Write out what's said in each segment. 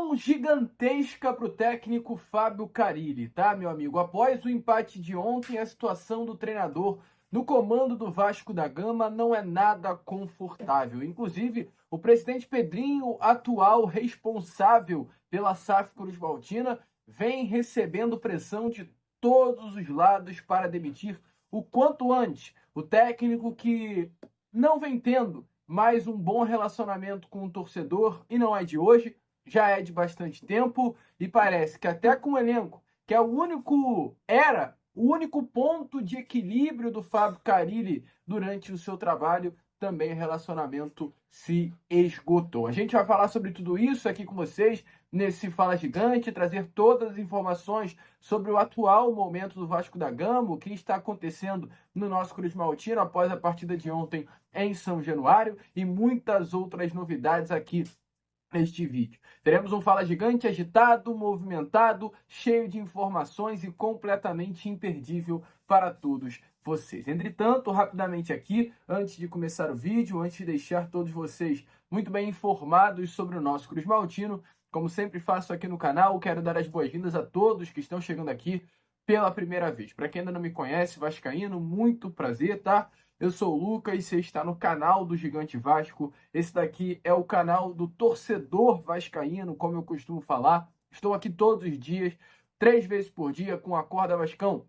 Pressão gigantesca para o técnico Fábio Carille, tá, meu amigo? Após o empate de ontem, a situação do treinador no comando do Vasco da Gama não é nada confortável. Inclusive, o presidente Pedrinho, atual responsável pela SAF Cruz-Maltina, vem recebendo pressão de todos os lados para demitir o quanto antes o técnico que não vem tendo mais um bom relacionamento com o torcedor, e não é de hoje, já é de bastante tempo, e parece que até com o elenco, que é o único ponto de equilíbrio do Fábio Carille durante o seu trabalho, também o relacionamento se esgotou. A gente vai falar sobre tudo isso aqui com vocês nesse Fala Gigante, trazer todas as informações sobre o atual momento do Vasco da Gama, o que está acontecendo no nosso Cruz Maltino após a partida de ontem em São Januário e muitas outras novidades aqui neste vídeo. Teremos um Fala Gigante agitado, movimentado, cheio de informações e completamente imperdível para todos vocês. Entretanto, rapidamente aqui, antes de começar o vídeo, antes de deixar todos vocês muito bem informados sobre o nosso Cruz Maltino, como sempre faço aqui no canal, quero dar as boas-vindas a todos que estão chegando aqui pela primeira vez. Para quem ainda não me conhece, vascaíno, muito prazer, tá? Eu sou o Lucas e você está no canal do Gigante Vasco. Esse daqui é o canal do torcedor vascaíno, como eu costumo falar. Estou aqui todos os dias, 3 vezes por dia, com a Acorda Vascão,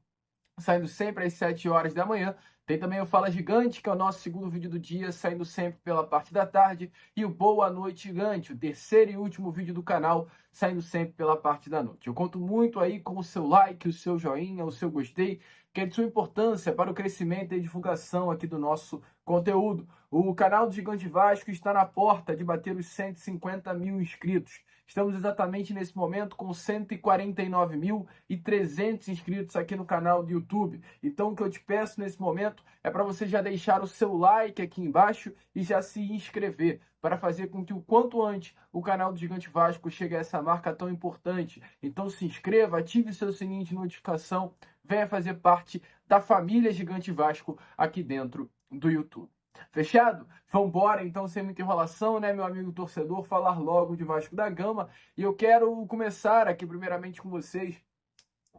saindo sempre às 7 horas da manhã. Tem também o Fala Gigante, que é o nosso segundo vídeo do dia, saindo sempre pela parte da tarde. E o Boa Noite Gigante, o terceiro e último vídeo do canal, saindo sempre pela parte da noite. Eu conto muito aí com o seu like, o seu joinha, o seu gostei, que é de sua importância para o crescimento e divulgação aqui do nosso conteúdo. O canal do Gigante Vasco está na porta de bater os 150 mil inscritos. Estamos exatamente nesse momento com 149.300 inscritos aqui no canal do YouTube. Então o que eu te peço nesse momento é para você já deixar o seu like aqui embaixo e já se inscrever, para fazer com que o quanto antes o canal do Gigante Vasco chegue a essa marca tão importante. Então se inscreva, ative seu sininho de notificação, venha fazer parte da família Gigante Vasco aqui dentro do YouTube. Fechado? Vambora, então, sem muita enrolação, né, meu amigo torcedor, falar logo de Vasco da Gama. E eu quero começar aqui, primeiramente, com vocês,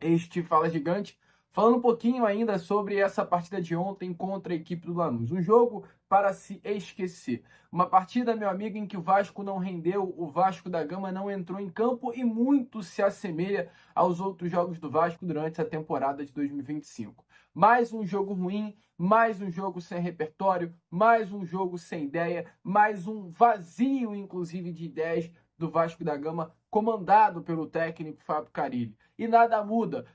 este Fala Gigante, falando um pouquinho ainda sobre essa partida de ontem contra a equipe do Lanús. Um jogo para se esquecer. Uma partida, meu amigo, em que o Vasco não rendeu, o Vasco da Gama não entrou em campo e muito se assemelha aos outros jogos do Vasco durante a temporada de 2025. Mais um jogo ruim, mais um jogo sem repertório, mais um jogo sem ideia, mais um vazio, inclusive, de ideias do Vasco da Gama, comandado pelo técnico Fábio Carille. E nada muda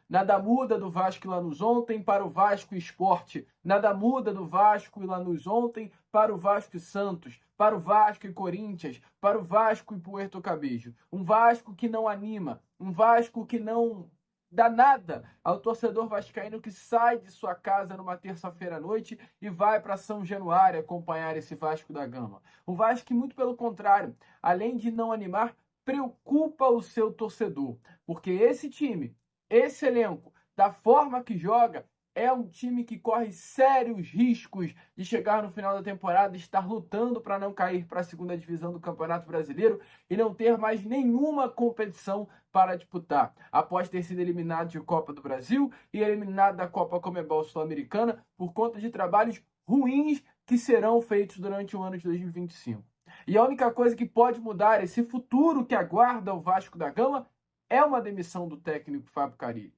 do Vasco e Lanús ontem para o Vasco Esporte, nada muda do Vasco e Lanús ontem para o Vasco e Santos, para o Vasco e Corinthians, para o Vasco e Puerto Cabello. Um Vasco que não anima, um Vasco que não dá nada ao torcedor vascaíno que sai de sua casa numa terça-feira à noite e vai para São Januário acompanhar esse Vasco da Gama. Um Vasco que, muito pelo contrário, além de não animar, preocupa o seu torcedor, porque esse time, esse elenco, da forma que joga, é um time que corre sérios riscos de chegar no final da temporada e estar lutando para não cair para a segunda divisão do Campeonato Brasileiro e não ter mais nenhuma competição para disputar, após ter sido eliminado de Copa do Brasil e eliminado da Copa Comebol Sul-Americana por conta de trabalhos ruins que serão feitos durante o ano de 2025. E a única coisa que pode mudar esse futuro que aguarda o Vasco da Gama é uma demissão do técnico Fábio Carille.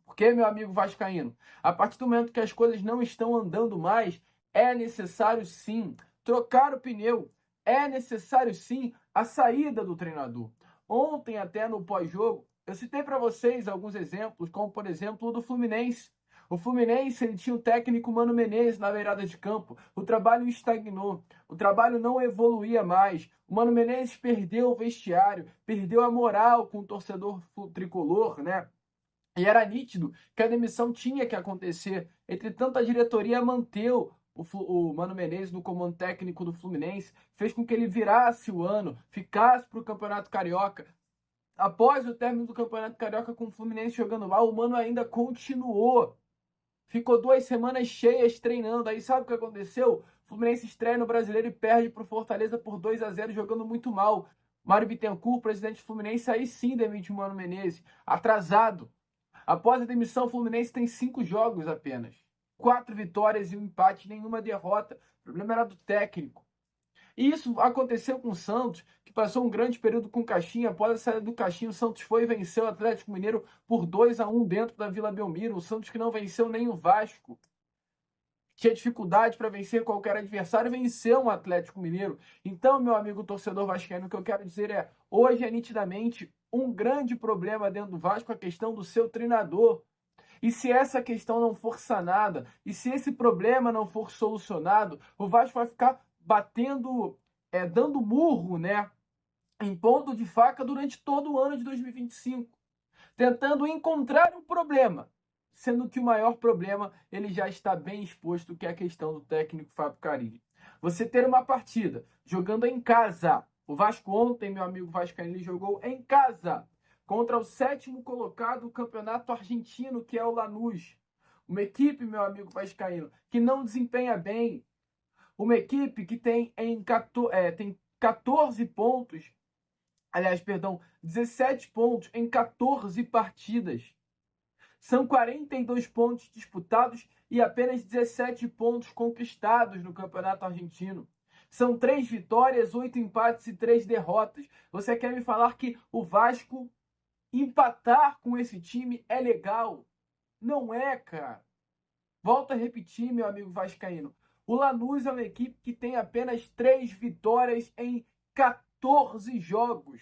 Porque, meu amigo vascaíno, a partir do momento que as coisas não estão andando mais, é necessário sim trocar o pneu, é necessário sim a saída do treinador. Ontem, até no pós-jogo, eu citei para vocês alguns exemplos, como por exemplo o do Fluminense. O Fluminense, ele tinha o técnico Mano Menezes na beirada de campo. O trabalho estagnou, o trabalho não evoluía mais. O Mano Menezes perdeu o vestiário, perdeu a moral com o torcedor tricolor, né? E era nítido que a demissão tinha que acontecer. Entretanto, a diretoria manteve o Mano Menezes no comando técnico do Fluminense, fez com que ele virasse o ano, ficasse para o Campeonato Carioca. Após o término do Campeonato Carioca com o Fluminense jogando mal, o Mano ainda continuou. Ficou 2 semanas cheias treinando. Aí sabe o que aconteceu? O Fluminense estreia no Brasileiro e perde para o Fortaleza por 2-0, jogando muito mal. Mário Bittencourt, presidente do Fluminense, aí sim demite o Mano Menezes, atrasado. Após a demissão, o Fluminense tem 5 jogos apenas. 4 vitórias e um empate, nenhuma derrota. O problema era do técnico. E isso aconteceu com o Santos, que passou um grande período com o Caixinha. Após a saída do Caixinha, o Santos foi e venceu o Atlético Mineiro por 2-1 dentro da Vila Belmiro. O Santos que não venceu nem o Vasco. Tinha dificuldade para vencer qualquer adversário, venceu um Atlético Mineiro. Então, meu amigo torcedor vascaíno, o que eu quero dizer é, hoje é nitidamente um grande problema dentro do Vasco a questão do seu treinador. E se essa questão não for sanada, e se esse problema não for solucionado, o Vasco vai ficar batendo, dando murro, né, em ponto de faca durante todo o ano de 2025, tentando encontrar um problema, sendo que o maior problema ele já está bem exposto, que é a questão do técnico Fábio Carille. Você ter uma partida jogando em casa, o Vasco ontem, meu amigo vascaíno, jogou em casa, contra o 7º colocado do campeonato argentino, que é o Lanús. Uma equipe, meu amigo vascaíno, que não desempenha bem. Uma equipe que tem 14 pontos, aliás, perdão, 17 pontos em 14 partidas. São 42 pontos disputados e apenas 17 pontos conquistados no campeonato argentino. São 3 vitórias, 8 empates e 3 derrotas. Você quer me falar que o Vasco empatar com esse time é legal? Não é, cara. Volto a repetir, meu amigo vascaíno. O Lanús é uma equipe que tem apenas 3 vitórias em 14 jogos.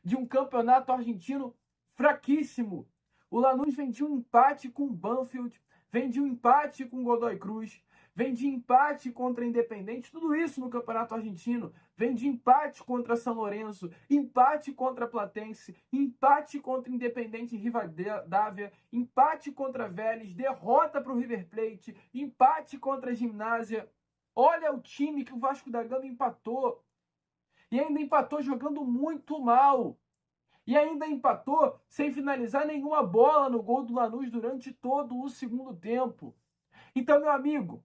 De um campeonato argentino fraquíssimo. O Lanús vem de um empate com o Banfield, vem de um empate com o Godoy Cruz, vem de empate contra a Independente, tudo isso no Campeonato Argentino. Vem de empate contra São Lourenço, empate contra Platense, empate contra Independente Rivadavia, empate contra Vélez, derrota para o River Plate, empate contra a Gimnasia. Olha o time que o Vasco da Gama empatou. E ainda empatou jogando muito mal. E ainda empatou sem finalizar nenhuma bola no gol do Lanús durante todo o segundo tempo. Então, meu amigo,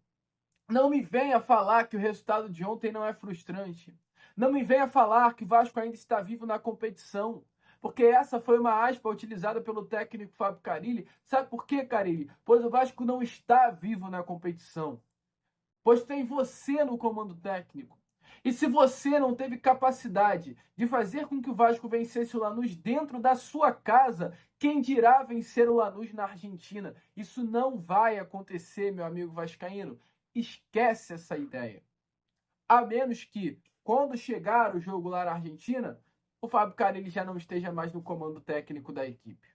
não me venha falar que o resultado de ontem não é frustrante. Não me venha falar que o Vasco ainda está vivo na competição. Porque essa foi uma aspa utilizada pelo técnico Fábio Carille. Sabe por quê, Carille? Pois o Vasco não está vivo na competição. Pois tem você no comando técnico. E se você não teve capacidade de fazer com que o Vasco vencesse o Lanús dentro da sua casa, quem dirá vencer o Lanús na Argentina? Isso não vai acontecer, meu amigo vascaíno. Esquece essa ideia. A menos que, quando chegar o jogo lá na Argentina, o Fábio Carille já não esteja mais no comando técnico da equipe.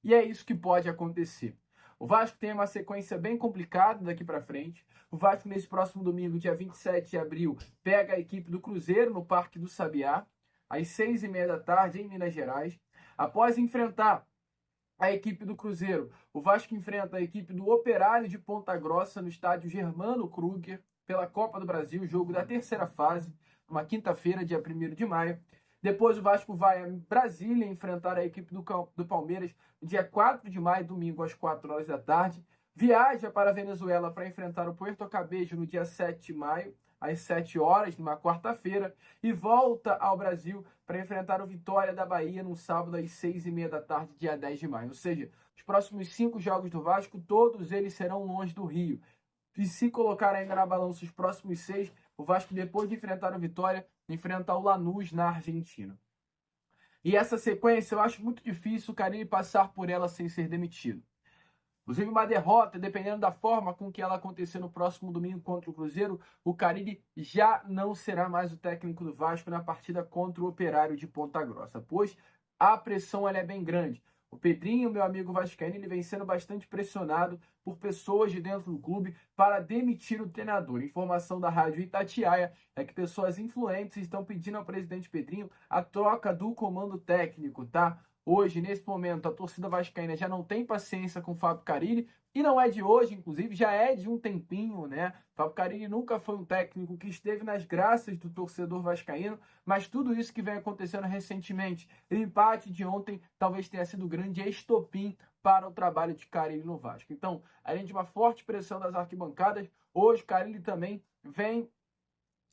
E é isso que pode acontecer. O Vasco tem uma sequência bem complicada daqui para frente. O Vasco, nesse próximo domingo, dia 27 de abril, pega a equipe do Cruzeiro no Parque do Sabiá, às 6h30 da tarde, em Minas Gerais. Após enfrentar a equipe do Cruzeiro, o Vasco enfrenta a equipe do Operário de Ponta Grossa no estádio Germano Kruger, pela Copa do Brasil, jogo da terceira fase, numa quinta-feira, dia 1º de maio. Depois o Vasco vai a Brasília enfrentar a equipe do Palmeiras no dia 4 de maio, domingo, às 4 horas da tarde. Viaja para a Venezuela para enfrentar o Puerto Cabello no dia 7 de maio, às 7 horas, numa quarta-feira. E volta ao Brasil para enfrentar o Vitória da Bahia no sábado, às 6h30 da tarde, dia 10 de maio. Ou seja, os próximos 5 jogos do Vasco, todos eles serão longe do Rio. E se colocar ainda na balança os próximos 6, o Vasco, depois de enfrentar o Vitória, enfrenta o Lanús na Argentina. E essa sequência eu acho muito difícil o Carille passar por ela sem ser demitido. Inclusive uma derrota, dependendo da forma com que ela acontecer no próximo domingo contra o Cruzeiro, o Carille já não será mais o técnico do Vasco na partida contra o Operário de Ponta Grossa, pois a pressão ela é bem grande. O Pedrinho, meu amigo vascaíno, ele vem sendo bastante pressionado por pessoas de dentro do clube para demitir o treinador. Informação da Rádio Itatiaia é que pessoas influentes estão pedindo ao presidente Pedrinho a troca do comando técnico, tá? Hoje, nesse momento, a torcida vascaína já não tem paciência com o Fábio Carille, e não é de hoje, inclusive, já é de um tempinho, né? Fábio Carille nunca foi um técnico que esteve nas graças do torcedor vascaíno, mas tudo isso que vem acontecendo recentemente, o empate de ontem, talvez tenha sido um grande estopim para o trabalho de Carille no Vasco. Então, além de uma forte pressão das arquibancadas, hoje Carille também vem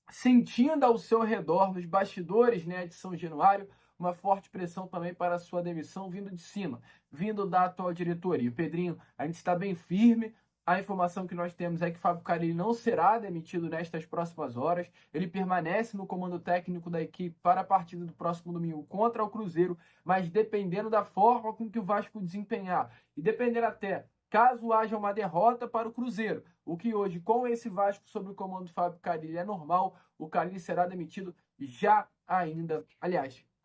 sentindo ao seu redor, nos bastidores, né, de São Januário, uma forte pressão também para a sua demissão vindo de cima, vindo da atual diretoria. O Pedrinho, a gente está bem firme. A informação que nós temos é que Fábio Carille não será demitido nestas próximas horas. Ele permanece no comando técnico da equipe para a partida do próximo domingo contra o Cruzeiro, mas dependendo da forma com que o Vasco desempenhar e dependendo até caso haja uma derrota para o Cruzeiro, o que hoje, com esse Vasco sob o comando do Fábio Carille, é normal, o Carille será demitido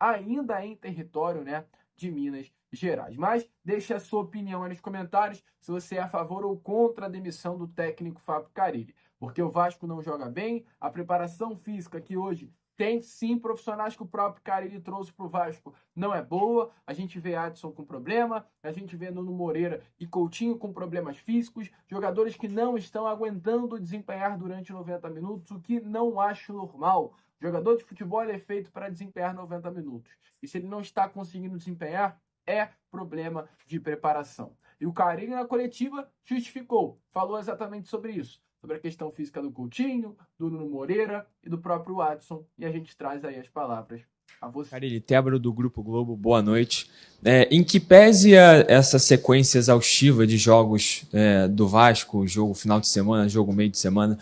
ainda em território, né, de Minas Gerais. Mas deixe a sua opinião aí nos comentários se você é a favor ou contra a demissão do técnico Fábio Carille, porque o Vasco não joga bem, a preparação física que hoje tem sim profissionais que o próprio Carille trouxe para o Vasco não é boa. A gente vê Adson com problema, a gente vê Nuno Moreira e Coutinho com problemas físicos, jogadores que não estão aguentando desempenhar durante 90 minutos, o que não acho normal. O jogador de futebol é feito para desempenhar 90 minutos. E se ele não está conseguindo desempenhar, é problema de preparação. E o Carille na coletiva justificou, falou exatamente sobre isso. Sobre a questão física do Coutinho, do Nuno Moreira e do próprio Adson. E a gente traz aí as palavras a você. Carille, Tébaro do Grupo Globo, boa noite. Em que pese essa sequência exaustiva de jogos do Vasco, jogo final de semana, jogo meio de semana,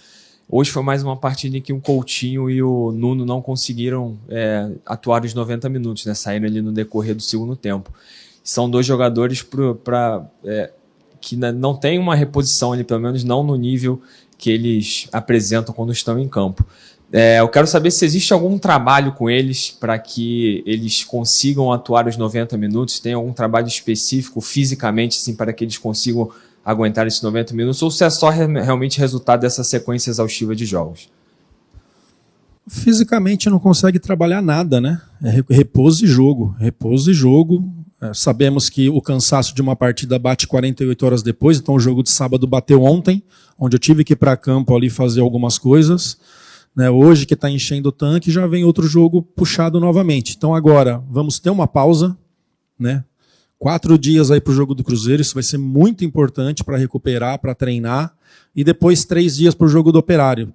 hoje foi mais uma partida em que o Coutinho e o Nuno não conseguiram atuar os 90 minutos, né? Saíram ali no decorrer do segundo tempo. São dois jogadores que não tem uma reposição ali, pelo menos não no nível que eles apresentam quando estão em campo. Eu quero saber se existe algum trabalho com eles para que eles consigam atuar os 90 minutos, tem algum trabalho específico fisicamente assim, para que eles consigam aguentar esses 90 minutos, ou se é só realmente resultado dessa sequência exaustiva de jogos? Fisicamente não consegue trabalhar nada, né? É repouso e jogo. Repouso e jogo. Sabemos que o cansaço de uma partida bate 48 horas depois, então o jogo de sábado bateu ontem, onde eu tive que ir para campo ali fazer algumas coisas. Né? Hoje que está enchendo o tanque, já vem outro jogo puxado novamente. Então agora vamos ter uma pausa, né? 4 dias aí para o jogo do Cruzeiro, isso vai ser muito importante para recuperar, para treinar, e depois 3 dias para o jogo do Operário.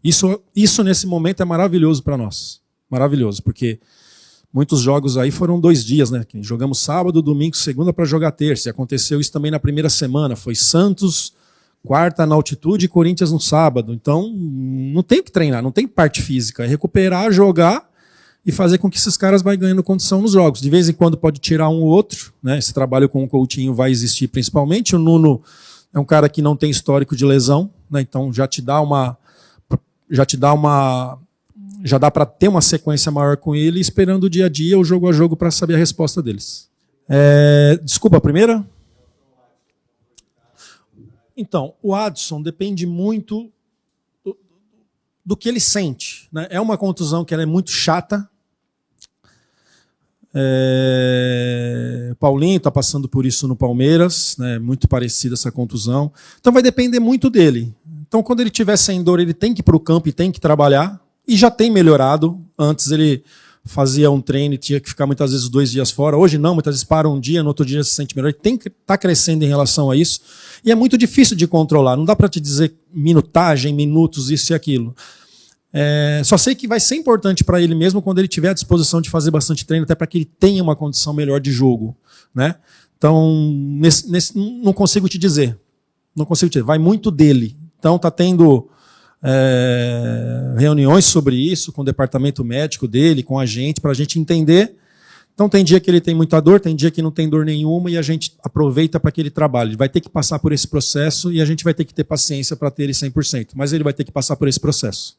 Isso nesse momento é maravilhoso para nós. Maravilhoso, porque muitos jogos aí foram 2 dias, né? Jogamos sábado, domingo, segunda para jogar terça. E aconteceu isso também na primeira semana. Foi Santos, quarta na altitude e Corinthians no sábado. Então, não tem que treinar, não tem parte física. É recuperar, jogar e fazer com que esses caras vão ganhando condição nos jogos. De vez em quando pode tirar um ou outro, né? Esse trabalho com o Coutinho vai existir principalmente. O Nuno é um cara que não tem histórico de lesão, né? Então já dá para ter uma sequência maior com ele, esperando o dia a dia, o jogo a jogo, para saber a resposta deles. Desculpa, a primeira? Então, o Adson depende muito do que ele sente. Né? É uma contusão que ela é muito chata. Paulinho está passando por isso no Palmeiras, né? Muito parecida essa contusão. Então vai depender muito dele. Então quando ele estiver sem dor, ele tem que ir para o campo e tem que trabalhar. E já tem melhorado. Antes ele fazia um treino e tinha que ficar muitas vezes 2 dias fora. Hoje não, muitas vezes para um dia, no outro dia se sente melhor. Ele tem que estar crescendo em relação a isso. E é muito difícil de controlar. Não dá para te dizer minutagem, minutos, isso e aquilo. Só sei que vai ser importante para ele mesmo quando ele tiver a disposição de fazer bastante treino, até para que ele tenha uma condição melhor de jogo. Né? Então, não consigo te dizer. Não consigo te dizer. Vai muito dele. Então, está tendo reuniões sobre isso com o departamento médico dele, com a gente, para a gente entender. Então, tem dia que ele tem muita dor, tem dia que não tem dor nenhuma, e a gente aproveita para que ele trabalhe. Ele vai ter que passar por esse processo e a gente vai ter que ter paciência para ter ele 100%. Mas ele vai ter que passar por esse processo.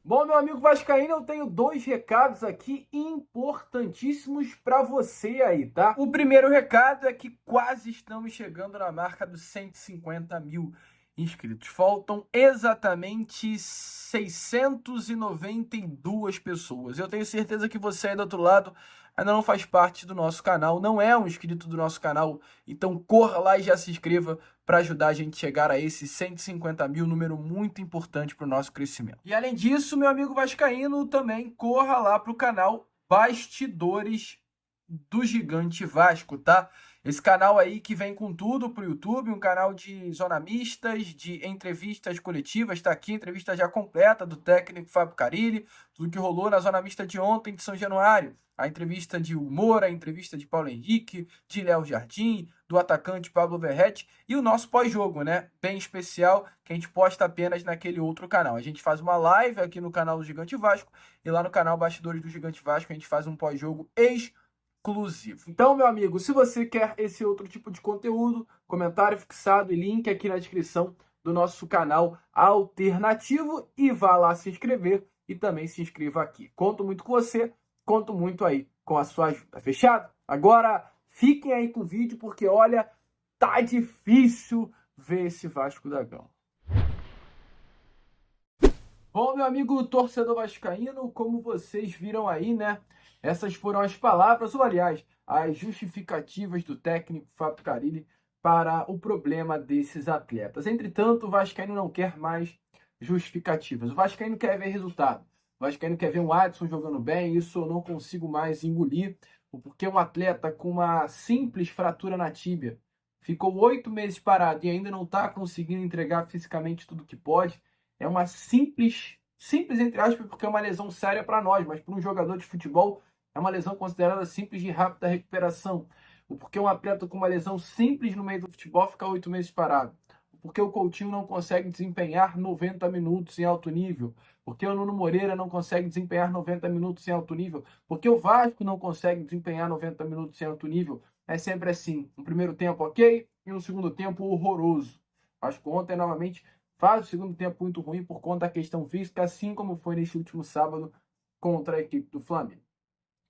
Bom, meu amigo vascaíno, eu tenho 2 recados aqui importantíssimos para você aí, tá? O primeiro recado é que quase estamos chegando na marca dos 150 mil inscritos. Faltam exatamente 692 pessoas. Eu tenho certeza que você aí do outro lado ainda não faz parte do nosso canal, não é um inscrito do nosso canal, então corra lá e já se inscreva para ajudar a gente a chegar a esse 150 mil, número muito importante para o nosso crescimento. E além disso, meu amigo vascaíno, também corra lá para o canal Bastidores do Gigante Vasco, tá? Esse canal aí que vem com tudo pro YouTube, um canal de zona mistas, de entrevistas coletivas, tá aqui, entrevista já completa do técnico Fábio Carille, tudo que rolou na zona mista de ontem de São Januário. A entrevista de Hugo Moura, a entrevista de Paulo Henrique, de Léo Jardim, do atacante Pablo Verratti e o nosso pós-jogo, né? Bem especial, que a gente posta apenas naquele outro canal. A gente faz uma live aqui no canal do Gigante Vasco e lá no canal Bastidores do Gigante Vasco a gente faz um pós-jogo exclusivo. Então, meu amigo, se você quer esse outro tipo de conteúdo, comentário fixado e link aqui na descrição do nosso canal alternativo e vá lá se inscrever e também se inscreva aqui. Conto muito com você, conto muito aí com a sua ajuda. Fechado? Agora, fiquem aí com o vídeo porque, olha, tá difícil ver esse Vasco da Gama. Bom, meu amigo torcedor vascaíno, como vocês viram aí, né? Essas foram as palavras, ou aliás, as justificativas do técnico Fábio Carille para o problema desses atletas. Entretanto, o vascaíno não quer mais justificativas. O vascaíno quer ver resultado. O vascaíno quer ver um Adson jogando bem. Isso eu não consigo mais engolir, porque um atleta com uma simples fratura na tíbia ficou 8 meses parado e ainda não está conseguindo entregar fisicamente tudo que pode. É uma simples entre aspas, porque é uma lesão séria para nós, mas para um jogador de futebol é uma lesão considerada simples de rápida recuperação. Porque um atleta com uma lesão simples no meio do futebol fica 8 meses parado. Porque o Coutinho não consegue desempenhar 90 minutos em alto nível. Porque o Nuno Moreira não consegue desempenhar 90 minutos em alto nível. Porque o Vasco não consegue desempenhar 90 minutos em alto nível. É sempre assim. Um primeiro tempo ok e um segundo tempo horroroso. Acho que ontem, novamente, faz o segundo tempo muito ruim por conta da questão física, assim como foi nesse último sábado contra a equipe do Flamengo.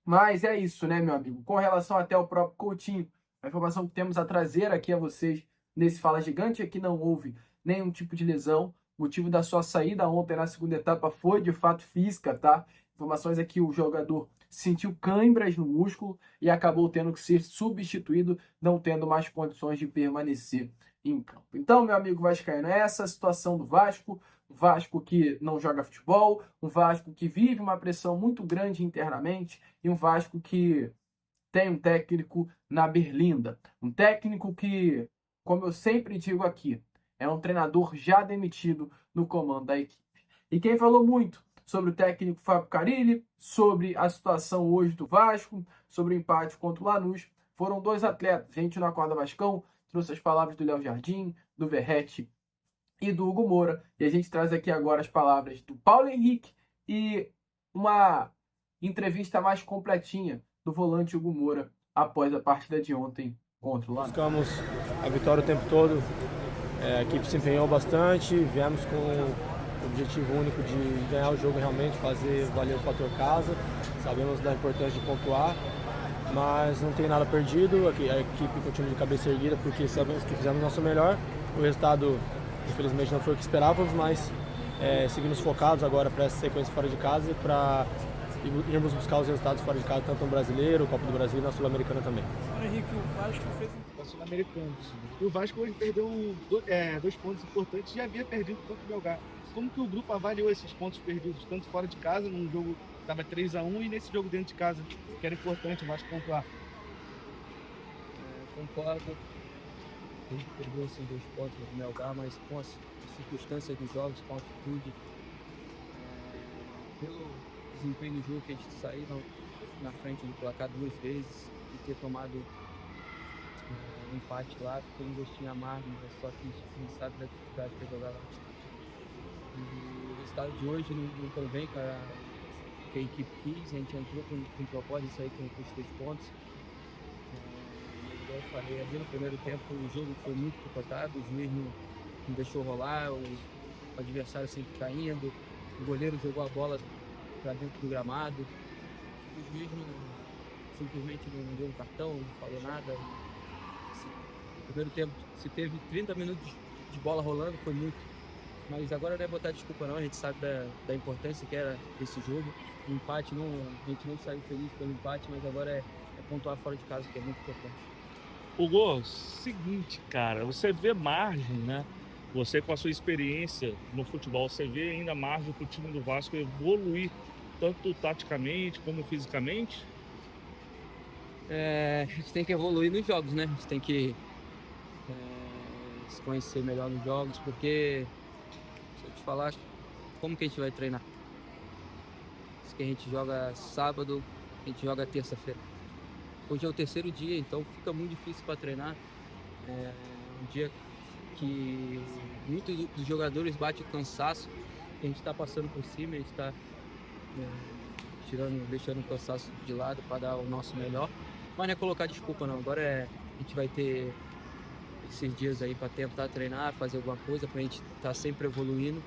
Mas é isso, né, meu amigo? Com relação até ao próprio Coutinho, a informação que temos a trazer aqui a vocês nesse Fala Gigante é que não houve nenhum tipo de lesão. O motivo da sua saída ontem na segunda etapa foi, de fato, física, tá? Informações é que o jogador sentiu câimbras no músculo e acabou tendo que ser substituído, não tendo mais condições de permanecer em campo. Então, meu amigo vascaíno, essa é a situação do Vasco. Um Vasco que não joga futebol, um Vasco que vive uma pressão muito grande internamente e um Vasco que tem um técnico na berlinda. Um técnico que, como eu sempre digo aqui, é um treinador já demitido no comando da equipe. E quem falou muito sobre o técnico Fábio Carille, sobre a situação hoje do Vasco, sobre o empate contra o Lanús, foram dois atletas. A gente no Acorda Vascão trouxe as palavras do Léo Jardim, do Verratti e do Hugo Moura. E a gente traz aqui agora as palavras do Paulo Henrique e uma entrevista mais completinha do volante Hugo Moura após a partida de ontem contra o Lanús. Buscamos a vitória o tempo todo, a equipe se empenhou bastante, viemos com o objetivo único de ganhar o jogo realmente, fazer valer o fator casa. Sabemos da importância de pontuar, mas não tem nada perdido, a equipe continua de cabeça erguida porque sabemos que fizemos o nosso melhor. O resultado, infelizmente, não foi o que esperávamos, mas seguimos focados agora para essa sequência fora de casa e para irmos buscar os resultados fora de casa, tanto no Brasileiro, Copa do Brasil e na Sul-Americana também. Henrique, o Vasco fez um Sul-Americano. E o Vasco hoje perdeu 2 pontos importantes e havia perdido contra o Melgar. Como que o grupo avaliou esses pontos perdidos, tanto fora de casa, num jogo que estava 3-1, e nesse jogo dentro de casa, que era importante o Vasco pontuar? Concordo. A gente perdeu assim 2 pontos no Melgar, mas com as circunstâncias dos jogos, com a altitude, pelo desempenho do jogo que a gente saiu na frente do placar 2 vezes e ter tomado um empate lá, ficou um gostinho amargo, mas só que a gente sabe da dificuldade que é jogar lá. E o resultado de hoje não convém com a equipe quis, a gente entrou com propósito de sair com os 3 pontos. Como eu falei, ali no primeiro tempo o jogo foi muito picotado, o juiz não deixou rolar, o adversário sempre caindo, o goleiro jogou a bola para dentro do gramado, o juiz simplesmente não deu um cartão, não falou nada. No primeiro tempo, se teve 30 minutos de bola rolando, foi muito. Mas agora não é botar desculpa não, a gente sabe da importância que era esse jogo. O empate, a gente não saiu feliz pelo empate, mas agora é pontuar fora de casa, que é muito importante. Hugo, seguinte, cara, você vê margem, né? Você com a sua experiência no futebol, você vê ainda margem para o time do Vasco evoluir, tanto taticamente como fisicamente? A gente tem que evoluir nos jogos, né? A gente tem que se conhecer melhor nos jogos, porque se eu te falar como que a gente vai treinar. Isso que a gente joga sábado, a gente joga terça-feira. Hoje é o terceiro dia, então fica muito difícil para treinar. É um dia que muitos dos jogadores batem o cansaço, a gente está passando por cima, a gente está deixando o cansaço de lado para dar o nosso melhor. Mas não é colocar desculpa não, agora a gente vai ter esses dias aí para tentar treinar, fazer alguma coisa, para a gente estar sempre evoluindo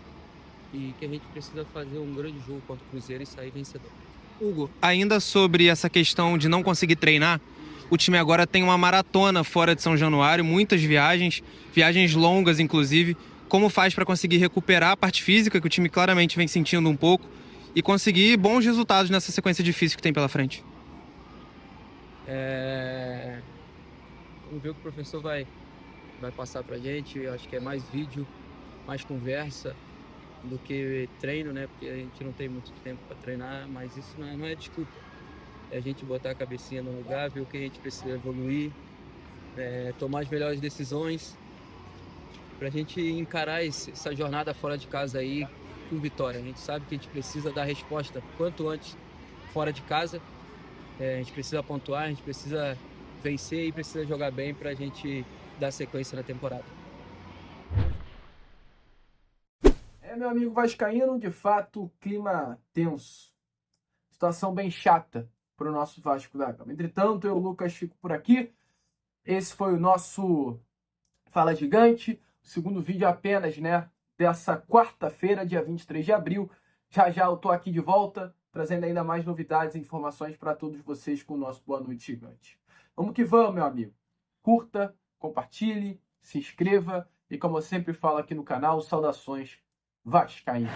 e que a gente precisa fazer um grande jogo contra o Cruzeiro e sair vencedor. Hugo, ainda sobre essa questão de não conseguir treinar, o time agora tem uma maratona fora de São Januário, muitas viagens longas inclusive. Como faz para conseguir recuperar a parte física, que o time claramente vem sentindo um pouco, e conseguir bons resultados nessa sequência difícil que tem pela frente? Vamos ver o que o professor vai passar pra gente. Eu acho que é mais vídeo, mais conversa do que treino, né? Porque a gente não tem muito tempo para treinar, mas isso não é desculpa. É a gente botar a cabecinha no lugar, ver o que a gente precisa evoluir, tomar as melhores decisões pra gente encarar essa jornada fora de casa aí com vitória. A gente sabe que a gente precisa dar resposta quanto antes fora de casa. A gente precisa pontuar, a gente precisa vencer e precisa jogar bem pra gente dar sequência na temporada. Meu amigo vascaíno, de fato, clima tenso. Situação bem chata para o nosso Vasco da Gama. Entretanto, eu, Lucas, fico por aqui. Esse foi o nosso Fala Gigante, o segundo vídeo apenas, né, dessa quarta-feira, dia 23 de abril. Já eu tô aqui de volta, trazendo ainda mais novidades e informações para todos vocês com o nosso Boa Noite Gigante. Vamos que vamos, meu amigo. Curta, compartilhe, se inscreva e, como eu sempre falo aqui no canal, saudações vascaínas.